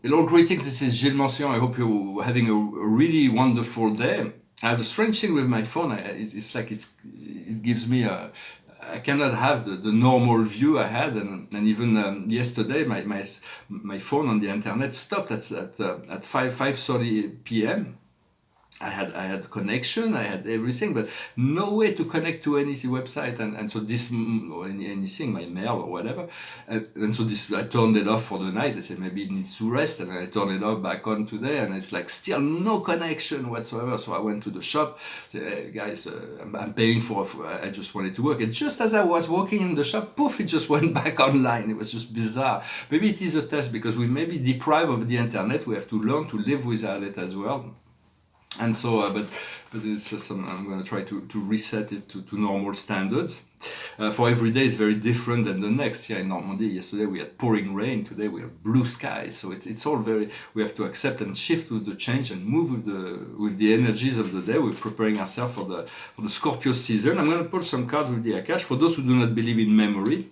Hello, greetings. This is Gilles Mention. I hope you're having a really wonderful day. I have a strange thing with my phone. It's like it gives me a. I cannot have the normal view I had, and even yesterday, my phone on the internet stopped at 5:30 p.m. I had connection, I had everything, but no way to connect to any website, and so this or anything, my mail or whatever, and so this I turned it off for the night. I said maybe it needs to rest, and I turned it off back on today, and it's like still no connection whatsoever. So I went to the shop, said, hey, guys, I'm paying I just wanted to work, and just as I was walking in the shop, poof, it just went back online. It was just bizarre. Maybe it is a test because we may be deprived of the internet. We have to learn to live without it as well. And so, but it's I'm going to try to reset it to normal standards. For every day is very different than the next. Here in Normandy, yesterday we had pouring rain. Today we have blue skies. So it's all very. We have to accept and shift with the change and move with the energies of the day. We're preparing ourselves for the Scorpio season. I'm going to pull some cards with the Akash for those who do not believe in memory,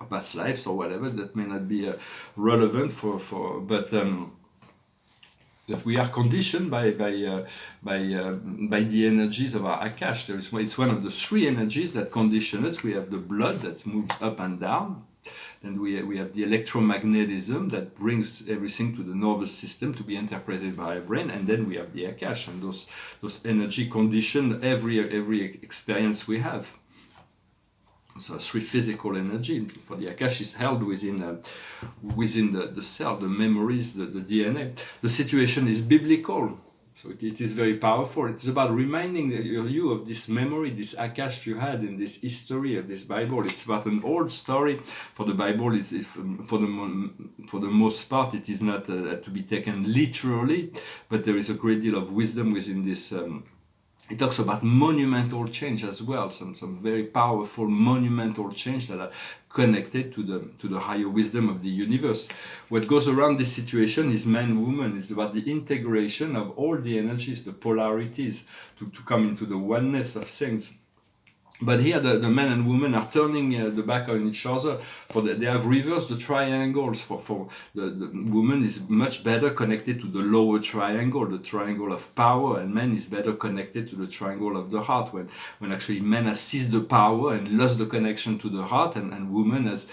or past lives or whatever. That may not be relevant but. That we are conditioned by the energies of our Akash. It's one of the three energies that condition us. We have the blood that moves up and down. Then we have the electromagnetism that brings everything to the nervous system to be interpreted by our brain. And then we have the Akash, and those energy condition every experience we have. So three physical energy for the Akash is held within the cell, the memories, the DNA. The situation is biblical, so it is very powerful. It's about reminding you of this memory, this Akash you had in this history of this Bible. It's about an old story. For the Bible, for the most part, it is not to be taken literally, but there is a great deal of wisdom within this. It talks about monumental change as well, some very powerful monumental change that are connected to the higher wisdom of the universe. What goes around this situation is man, woman. It's about the integration of all the energies, the polarities, to come into the oneness of things. But here the men and women are turning the back on each other. They have reversed the triangles. For the woman is much better connected to the lower triangle, the triangle of power, and man is better connected to the triangle of the heart. When actually man has seized the power and lost the connection to the heart, and woman has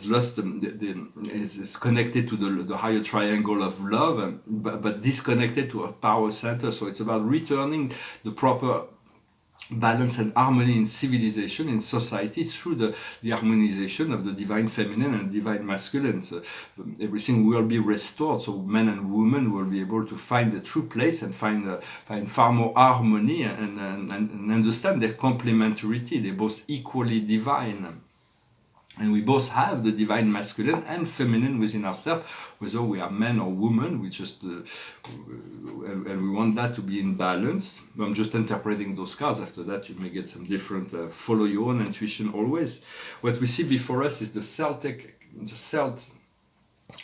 lost is connected to the higher triangle of love, but disconnected to a power center. So it's about returning the proper balance and harmony in civilization, in society, through the harmonization of the divine feminine and divine masculine. So everything will be restored, so men and women will be able to find the true place and find far more harmony and understand their complementarity. They're both equally divine. And we both have the divine masculine and feminine within ourselves, whether we are men or women. We just and we want that to be in balance. I'm just interpreting those cards. After that, you may get some different. Follow your own intuition always. What we see before us is the Celt.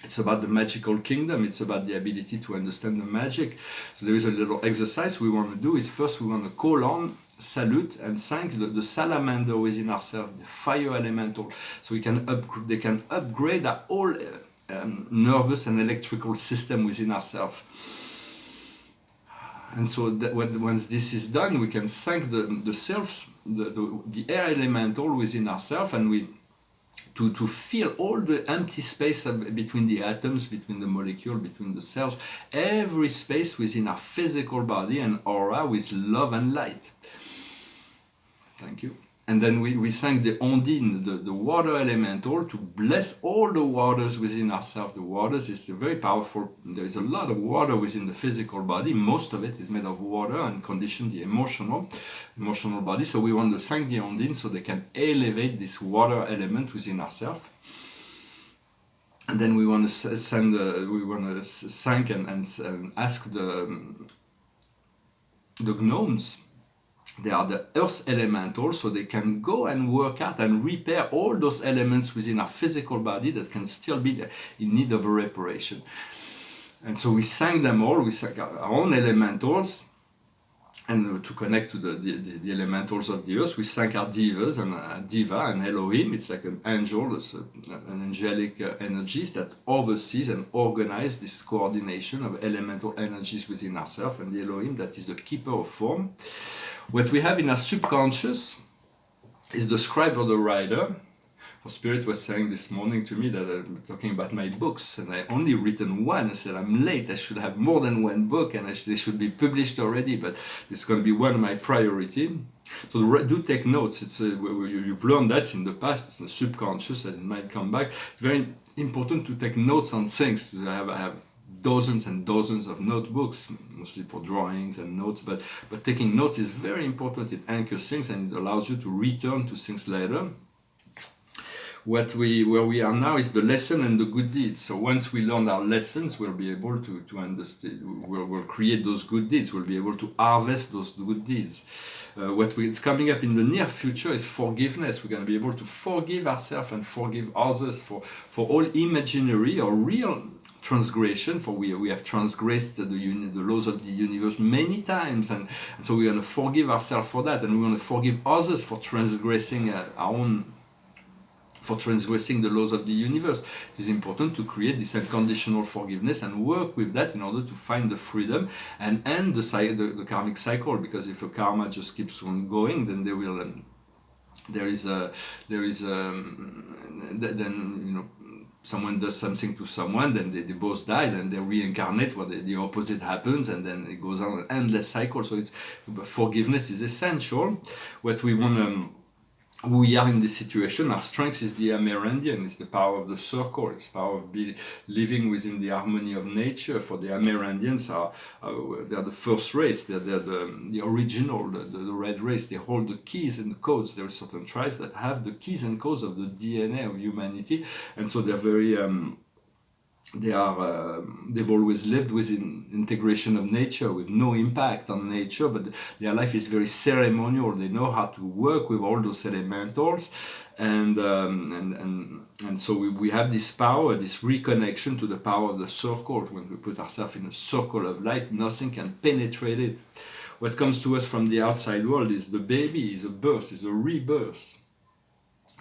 It's about the magical kingdom. It's about the ability to understand the magic. So there is a little exercise we want to do. Is first we want to call on, salute, and thank the salamander within ourselves, the fire elemental. So they can upgrade our whole nervous and electrical system within ourselves. And so once this is done, we can thank the selves, the air elemental within ourselves, and to fill all the empty space between the atoms, between the molecule, between the cells, every space within our physical body and aura with love and light. Thank you. And then we thank the Ondine, the water elemental, to bless all the waters within ourselves. The waters is very powerful. There is a lot of water within the physical body. Most of it is made of water and condition the emotional body. So we want to thank the Ondine so they can elevate this water element within ourselves. And then we want to thank and ask the gnomes. They are the earth elemental, so they can go and work out and repair all those elements within our physical body that can still be in need of a reparation. And so we thank them all, we thank our own elementals, and to connect to the elementals of the earth, we thank our divas and diva and Elohim. It's like an angel, an angelic energies that oversees and organize this coordination of elemental energies within ourselves, and the Elohim that is the keeper of form. What we have in our subconscious is the scribe or the writer. For Spirit was saying this morning to me that I'm talking about my books, and I only written one. I said, I'm late, I should have more than one book, and they should be published already, but it's going to be one of my priority. So do take notes. It's you've learned that in the past, it's the subconscious, and it might come back. It's very important to take notes on things. I have dozens and dozens of notebooks, mostly for drawings and notes, but taking notes is very important. It anchors things and it allows you to return to things later. Where we are now is the lesson and the good deeds. So once we learn our lessons, we'll be able to understand, we'll create those good deeds, we'll be able to harvest those good deeds. It's coming up in the near future is forgiveness. We're going to be able to forgive ourselves and forgive others for all imaginary or real transgression, for we have transgressed the laws of the universe many times, and so we're going to forgive ourselves for that, and we're going to forgive others for transgressing the laws of the universe. It is important to create this unconditional forgiveness and work with that in order to find the freedom and end the karmic cycle, because if a karma just keeps on going, then then someone does something to someone, then they both die, and they reincarnate, where the opposite happens, and then it goes on an endless cycle. So forgiveness is essential. What we want to we are in this situation, our strength is the Amérindian, it's the power of the circle, it's the power of living within the harmony of nature. For the Amérindians, they're the first race, they're the original, the red race. They hold the keys and the codes. There are certain tribes that have the keys and codes of the DNA of humanity, and so they're very... they've always lived within integration of nature, with no impact on nature, but their life is very ceremonial. They know how to work with all those elementals, and so we have this power, this reconnection to the power of the circle. When we put ourselves in a circle of light, nothing can penetrate it. What comes to us from the outside world is the baby, is a birth, is a rebirth.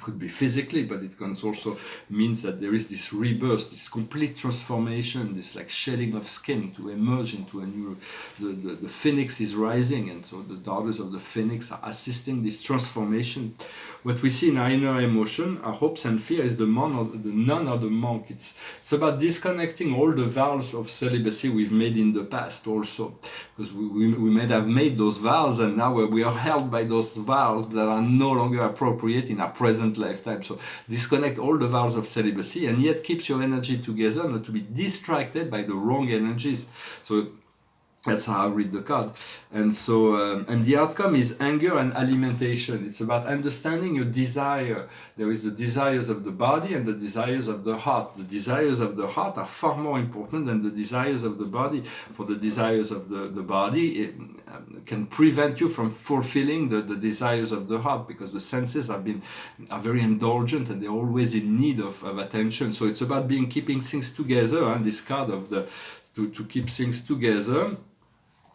Could be physically, but it can also means that there is this rebirth, this complete transformation, this like shedding of skin to emerge into a new. The phoenix is rising, and so the daughters of the phoenix are assisting this transformation. What we see in our inner emotion, our hopes and fear, is the nun or the monk. It's about disconnecting all the vows of celibacy we've made in the past also, because we may have made those vows, and now we are held by those vows that are no longer appropriate in our present lifetime. So disconnect all the vows of celibacy, and yet keeps your energy together, not to be distracted by the wrong energies. So that's how I read the card. And so, and the outcome is anger and alimentation. It's about understanding your desire. There is the desires of the body and the desires of the heart. The desires of the heart are far more important than the desires of the body. For the desires of the body, it can prevent you from fulfilling the desires of the heart, because the senses are very indulgent, and they're always in need of attention. So it's about keeping things together, and this card of to keep things together.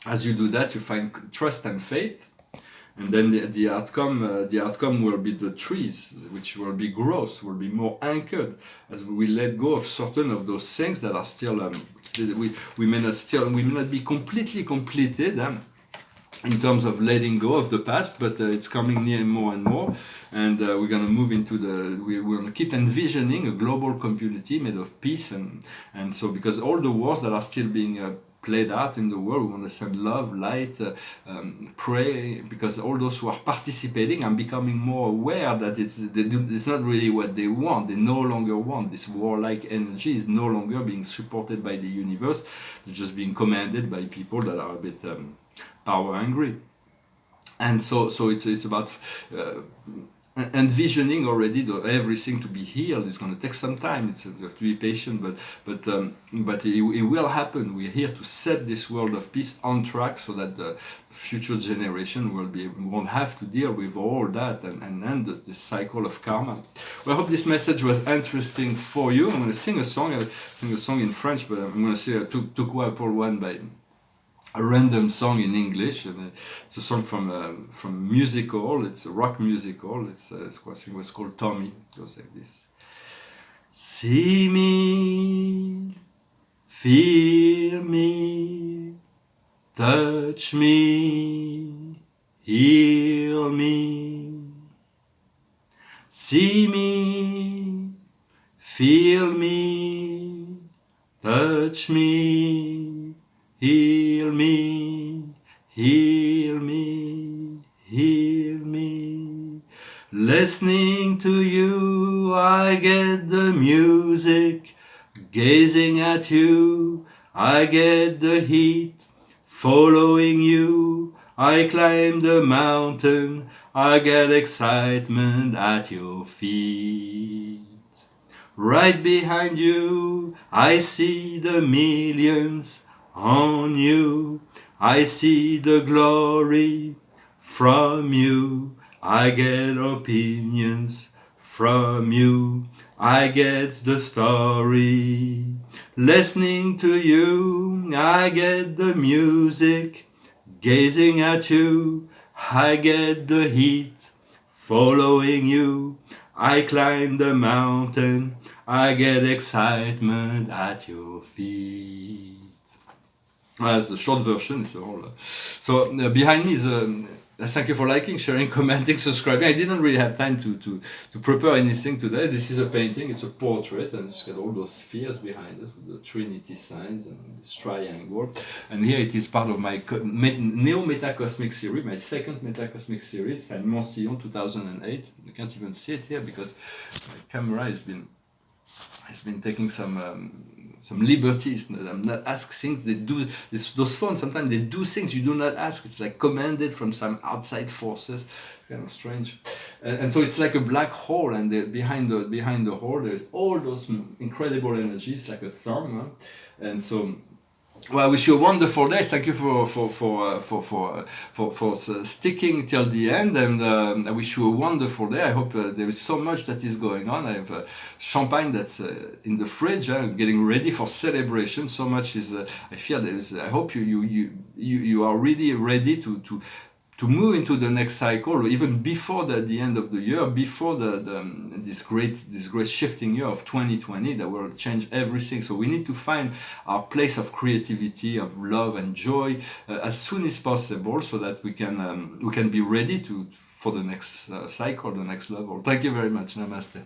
As you do that, you find trust and faith, and then the outcome will be the trees, which will be growth, will be more anchored, as we let go of certain of those things that are still we may not be completely completed in terms of letting go of the past, but it's coming near more and more, and we're going to move into we're going to keep envisioning a global community made of peace, and so, because all the wars that are still being played out in the world, we want to send love, light, pray, because all those who are participating are becoming more aware that it's not really what they want. They no longer want this warlike energy. Is no longer being supported by the universe. It's just being commanded by people that are a bit power hungry. And so it's about envisioning already everything to be healed. It's going to take some time. You have to be patient, but it will happen. We're here to set this world of peace on track, so that the future generation won't have to deal with all that and end this cycle of karma. Well, I hope this message was interesting for you. I'm going to sing a song. I'll sing a song in French, but I'm going to say "Tout quoi pour one" by a random song in English, and it's a song from a musical. It's a rock musical. I think it was called Tommy. It goes like this: See me, feel me, touch me, heal me. See me, feel me, touch me, heal me, heal me, heal me. Listening to you, I get the music. Gazing at you, I get the heat. Following you, I climb the mountain. I get excitement at your feet. Right behind you, I see the millions. On you, I see the glory. From you, I get opinions. From you, I get the story. Listening to you, I get the music. Gazing at you, I get the heat. Following you, I climb the mountain. I get excitement at your feet. That's the short version. Behind me is thank you for liking, sharing, commenting, subscribing. I didn't really have time to prepare anything today. This is a painting. It's a portrait, and it's got all those spheres behind it, with the Trinity signs and this triangle. And here it is part of my Neo Metacosmic series, my second Metacosmic series. It's at Montillon 2008. You can't even see it here because my camera has been taking some liberties. I'm not asked things. They do those phones. Sometimes they do things you do not ask. It's like commanded from some outside forces. Kind of strange. And so it's like a black hole, and behind the hole there's all those incredible energies, like a thumb. And so. Well, I wish you a wonderful day. Thank you for sticking till the end, and I wish you a wonderful day. I hope there is so much that is going on. I have champagne that's in the fridge. I'm getting ready for celebration. So much is. I feel there is. I hope you are really ready to move into the next cycle, or even before the end of the year, before this great shifting year of 2020 that will change everything. So we need to find our place of creativity, of love and joy as soon as possible, so that we can be ready for the next cycle, the next level. Thank you very much. Namaste.